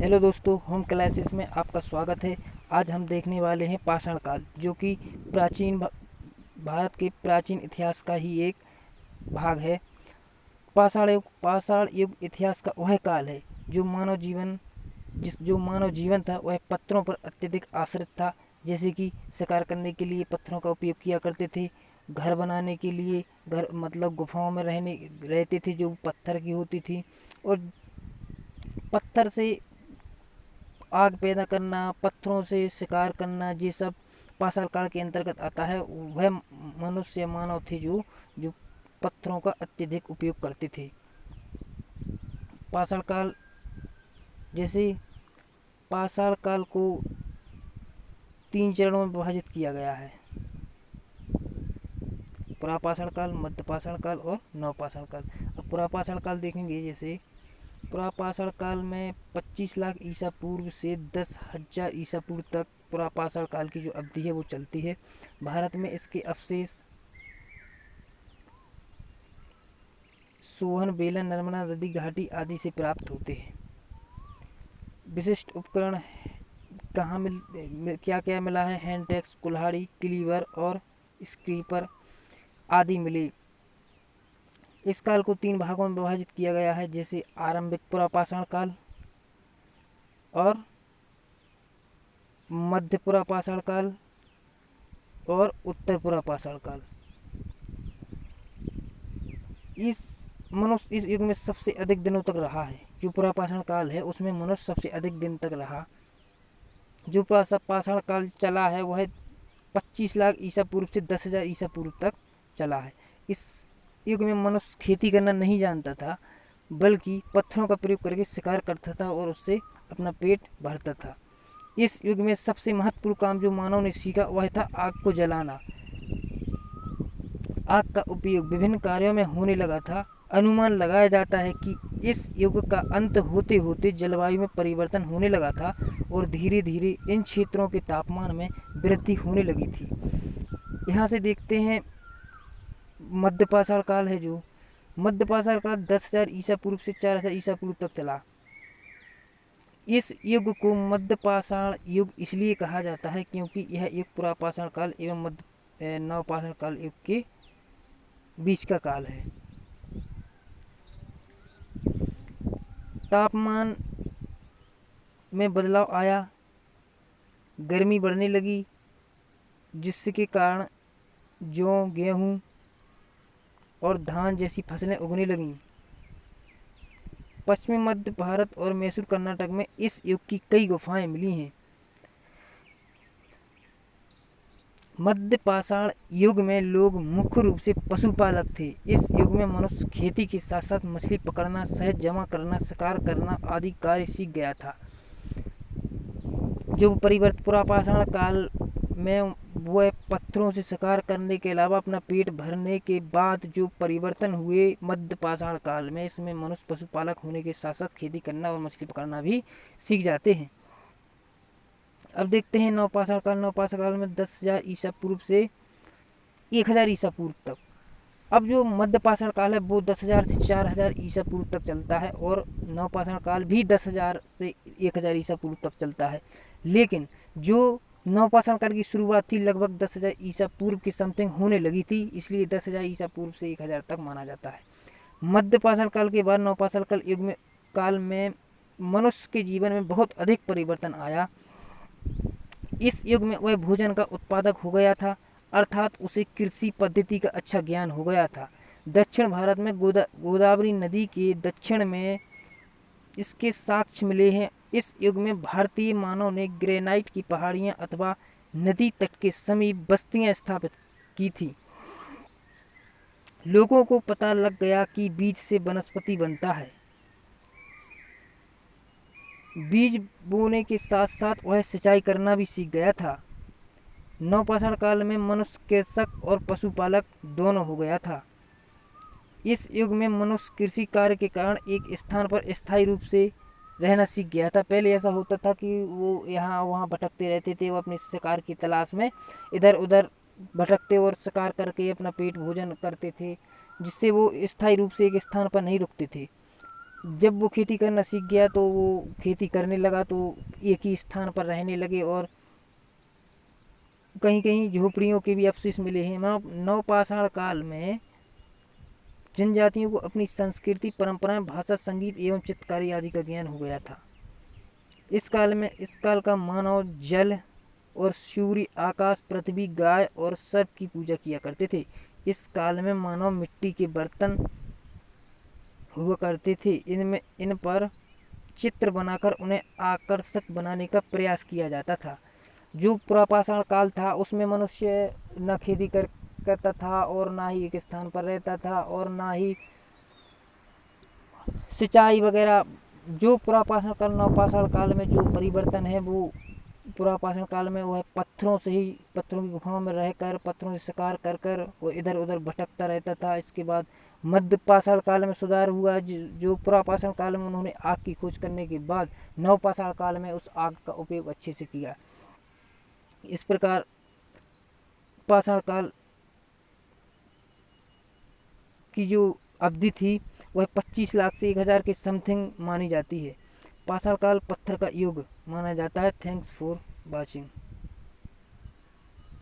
Hello दोस्तों, home classes में आपका स्वागत है। आज हम देखने वाले हैं पाषाण काल, जो कि भारत के प्राचीन इतिहास का ही एक भाग है। पाषाण युग इतिहास का वह काल है जो मानव जीवन था वह पत्थरों पर अत्यधिक आश्रित था। जैसे कि शिकार करने के लिए पत्थरों का उपयोग किया करते थे, घर बनाने के लिए घर मतलब गुफाओं में रहते थे जो पत्थर की होती थी, और पत्थर से आग पैदा करना, पत्थरों से शिकार करना, ये सब पाषाण काल के अंतर्गत आता है। वह मनुष्य मानव थे जो पत्थरों का अत्यधिक उपयोग करते थे। पाषाण काल जैसे पाषाण काल को 3 चरणों में विभाजित किया गया है: पुरापाषाण काल, मध्यपाषाण काल और नवपाषाण काल। अब पुरापाषाण काल देखेंगे। जैसे पुरापाषाण काल में 25 लाख ईसा पूर्व से 10,000 ईसा पूर्व तक पुरापाषाण काल की जो अवधि है वो चलती है। भारत में इसके अवशेष सोहन, बेलन, नर्मदा नदी घाटी आदि से प्राप्त होते हैं। विशिष्ट उपकरण क्या क्या मिला है: हैंड टैक्स, कुल्हाड़ी, क्लीवर और स्क्रीपर आदि मिले। इस काल को 3 भागों में विभाजित किया गया है, जैसे आरंभिक पुरापाषाण काल और मध्य पुरापाषाण काल और उत्तर पुरापाषाण काल। मनुष्य इस युग में सबसे अधिक दिनों तक रहा है। जो पुरापाषाण काल है उसमें मनुष्य सबसे अधिक दिन तक रहा। जो पाषाण काल चला है वह 25 लाख ईसा पूर्व से 10,000 ईसा पूर्व तक चला है। इस युग में मनुष्य खेती करना नहीं जानता था, बल्कि पत्थरों का प्रयोग करके शिकार करता था और उससे अपना पेट भरता था। इस युग में सबसे महत्वपूर्ण काम जो मानव ने सीखा वह था आग को जलाना। आग का उपयोग विभिन्न कार्यों में होने लगा था। अनुमान लगाया जाता है कि इस युग का अंत होते होते जलवायु में परिवर्तन होने लगा था और धीरे धीरे इन क्षेत्रों के तापमान में वृद्धि होने लगी थी। यहाँ से देखते हैं मध्यपाषाण काल है। जो मध्यपाषाण काल 10,000 ईसा पूर्व से 4,000 ईसा पूर्व तक चला। इस युग को मध्यपाषाण युग इसलिए कहा जाता है क्योंकि यह युग पुरापाषाण काल एवं नवपाषाण काल युग के बीच का काल है। तापमान में बदलाव आया, गर्मी बढ़ने लगी, जिसके कारण जौ, गेहूँ और धान जैसी फसलें उगने लगीं। पश्चिमी मध्य भारत और मैसूर कर्नाटक में इस युग की कई गुफाएं मिली हैं। मध्य पाषाण युग में लोग मुख्य रूप से पशुपालक थे। इस युग में मनुष्य खेती के साथ साथ मछली पकड़ना, शहद जमा करना, शिकार करना आदि कार्य सीख गया था। जो पुरापाषाण काल में वह पत्थरों से शिकार करने के अलावा अपना पेट भरने के बाद जो परिवर्तन हुए मध्य पाषाण काल में, इसमें मनुष्य पशुपालक होने के साथ साथ खेती करना और मछली पकड़ना भी सीख जाते हैं। अब देखते हैं नवपाषाण काल। नवपाषाण काल में 10,000 ईसा पूर्व से 1,000 ईसा पूर्व तक। अब जो मध्य पाषाण काल है वो 10,000 से 4,000 ईसा पूर्व तक चलता है, और नवपाषाण काल भी 10,000 से 1,000 ईसा पूर्व तक चलता है। लेकिन जो नवपाषाण काल की शुरुआत थी लगभग 10,000 ईसा पूर्व की समथिंग होने लगी थी, इसलिए 10,000 ईसा पूर्व से 1,000 तक माना जाता है। मध्य पाषाण काल के बाद नवपाषाण काल में मनुष्य के जीवन में बहुत अधिक परिवर्तन आया। इस युग में वह भोजन का उत्पादक हो गया था, अर्थात उसे कृषि पद्धति का अच्छा ज्ञान हो गया था। दक्षिण भारत में गोदावरी नदी के दक्षिण में इसके साक्ष्य मिले हैं। इस युग में भारतीय मानव ने ग्रेनाइट की पहाड़ियाँ अथवा नदी तट के समीप बस्तियाँ स्थापित की थी। लोगों को पता लग गया कि बीज से वनस्पति बनता है। बीज बोने के साथ साथ वह सिंचाई करना भी सीख गया था। नवपाषाण काल में मनुष्य कृषक और पशुपालक दोनों हो गया था। इस युग में मनुष्य कृषि कार्य के कारण एक स्थान पर स्थायी रूप से रहना सीख गया था। पहले ऐसा होता था कि वो यहाँ वहाँ भटकते रहते थे, वो अपने शिकार की तलाश में इधर उधर भटकते और शिकार करके अपना पेट भोजन करते थे, जिससे वो स्थायी रूप से एक स्थान पर नहीं रुकते थे। जब वो खेती करना सीख गया तो वो खेती करने लगा, तो एक ही स्थान पर रहने लगे और कहीं कहीं झोपड़ियों के भी अवशेष मिले हैं। नवपाषाण काल में जनजातियों को अपनी संस्कृति, परंपराएं, भाषा, संगीत एवं चित्रकारी आदि का ज्ञान हो गया था। इस काल का मानव जल और सूर्य, आकाश, पृथ्वी, गाय और सर्प की पूजा किया करते थे। इस काल में मानव मिट्टी के बर्तन हुआ करते थे। इन पर चित्र बनाकर उन्हें आकर्षक बनाने का प्रयास किया जाता था। जो पुरापाषाण काल था उसमें मनुष्य न खेती करता था और ना ही एक स्थान पर रहता था और ना ही सिंचाई वगैरह। जो पुरापाषाण काल नवपाषाण काल में जो परिवर्तन है वो पुरापाषाण काल में वह पत्थरों की गुफाओं में रहकर पत्थरों से शिकार कर कर वो इधर उधर भटकता रहता था। इसके बाद मध्य पाषाण काल में सुधार हुआ। जो पुरापाषाण काल में उन्होंने आग की खोज करने के बाद नवपाषाण काल में उस आग का उपयोग अच्छे से किया। इस प्रकार पाषाण काल की जो अवधि थी वह 25 लाख से 1000 के समथिंग मानी जाती है। पाषाण काल पत्थर का युग माना जाता है। Thanks for watching.